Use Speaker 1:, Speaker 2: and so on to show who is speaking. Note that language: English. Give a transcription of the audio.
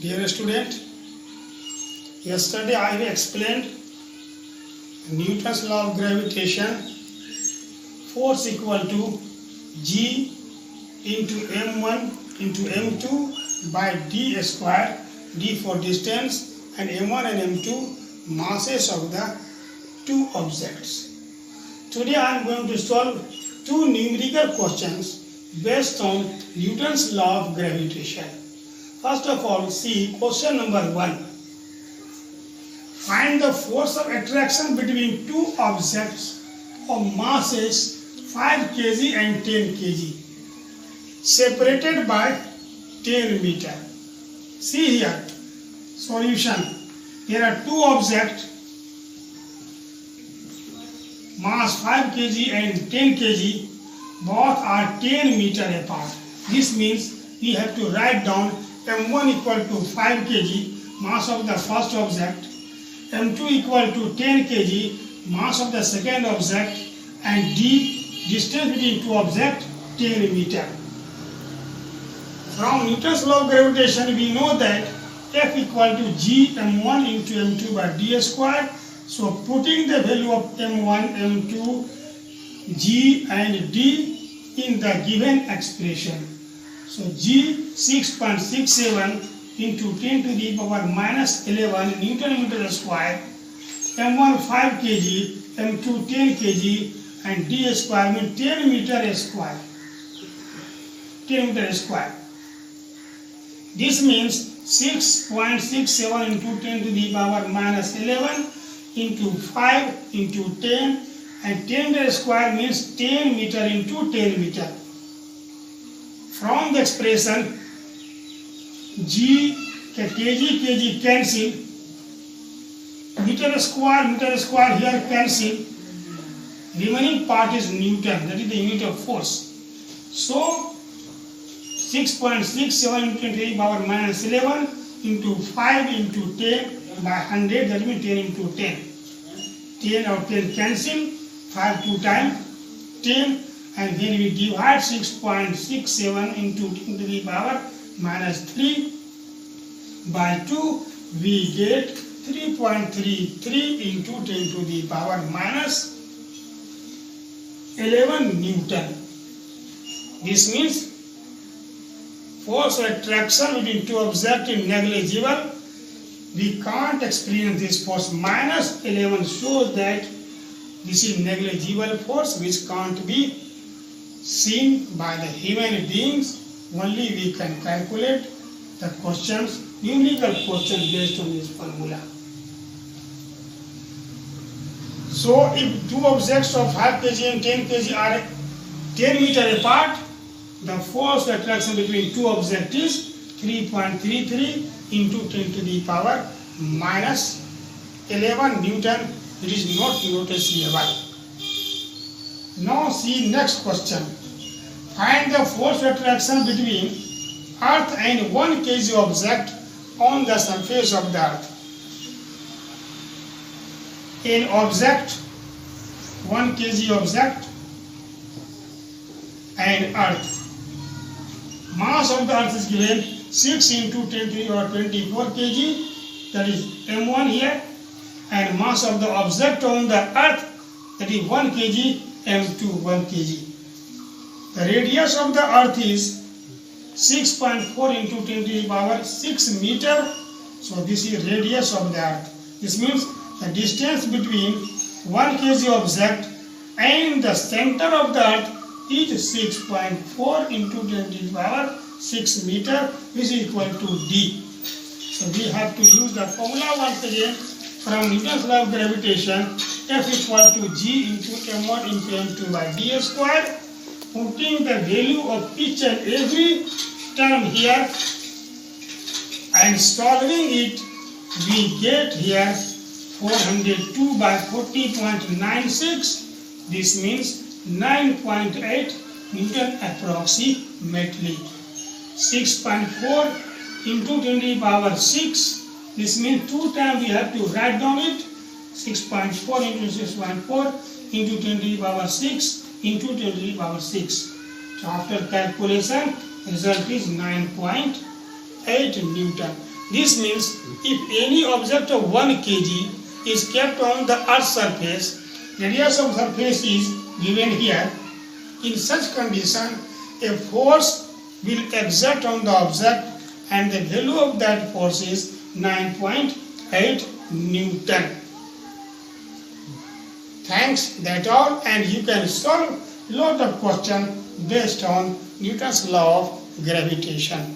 Speaker 1: Dear student, yesterday I explained Newton's law of gravitation. Force equal to G into M1 into M2 by D square, D for distance and M1 and M2 masses of the two objects. Today I am going to solve two numerical questions based on Newton's law of gravitation. First of all, see question number 1. Find the force of attraction between two objects of masses 5 kg and 10 kg separated by 10 meter. See here, solution. There are two objects, mass 5 kg and 10 kg, both are 10 meter apart. This means we have to write down M1 equal to 5 kg, mass of the first object, M2 equal to 10 kg, mass of the second object, and D, distance between two objects, 10 meter. From Newton's law of gravitation, we know that F equal to G M1 into M2 by D square. So putting the value of M1, M2, G and D in the given expression. So G 6.67 into 10 to the power minus 11 Newton meter square, M1 5 kg, M2 10 kg and D square means 10 meter square. 10 meter square. This means 6.67 into 10 to the power minus 11 into 5 into 10 and 10 meter square means 10 meter into 10 meter. From the expression G kg cancel, meter square here cancel, remaining part is Newton, that is the unit of force. So 6.67 into 10 to the power minus 11 into 5 into 10 by 100, that means 10 into 10. 10 or 10 cancel, 5 2 times 10, and then we divide 6.67 into 10 to the power minus 3 by 2, we get 3.33 into 10 to the power minus 11 Newton. This means force of attraction between two objects is negligible. We can't experience this force. Minus 11 shows that this is negligible force which can't be seen by the human beings. Only we can calculate the questions, numerical questions based on this formula. So if two objects of 5 kg and 10 kg are 10 meter apart, the force of attraction between two objects is 3.33 into 10 to the power minus 11 Newton. It is not noticeable. Now see next question. Find the force of attraction between Earth and 1 kg object on the surface of the Earth. An object, 1 kg object and Earth. Mass of the Earth is given 6 into 10 to the power 24 kg, that is M1 here, and mass of the object on the Earth, that is 1 kg, M2 1 kg. The radius of the Earth is 6.4 into 10 to the power 6 meter. So this is radius of the Earth. This means the distance between 1 kg object and the center of the Earth is 6.4 into 10 to the power 6 meter, which is equal to D. So we have to use the formula once again from Newton's law of gravitation. F equal to G into M1 into M2 by D square. Putting the value of each and every term here and solving it, we get here 402 by 40.96. This means 9.8 Newton approximately. 6.4 into 10 to the power 6. This means 2 times we have to write down it. 6.4 into 6.4 into 10 to the power 6 into 10 to the power 6. So after calculation, result is 9.8 Newton. This means if any object of 1 kg is kept on the Earth's surface, radius of surface is given here. In such condition, a force will exert on the object and the value of that force is 9.8 Newton. Thanks, that's all, and you can solve lot of questions based on Newton's law of gravitation.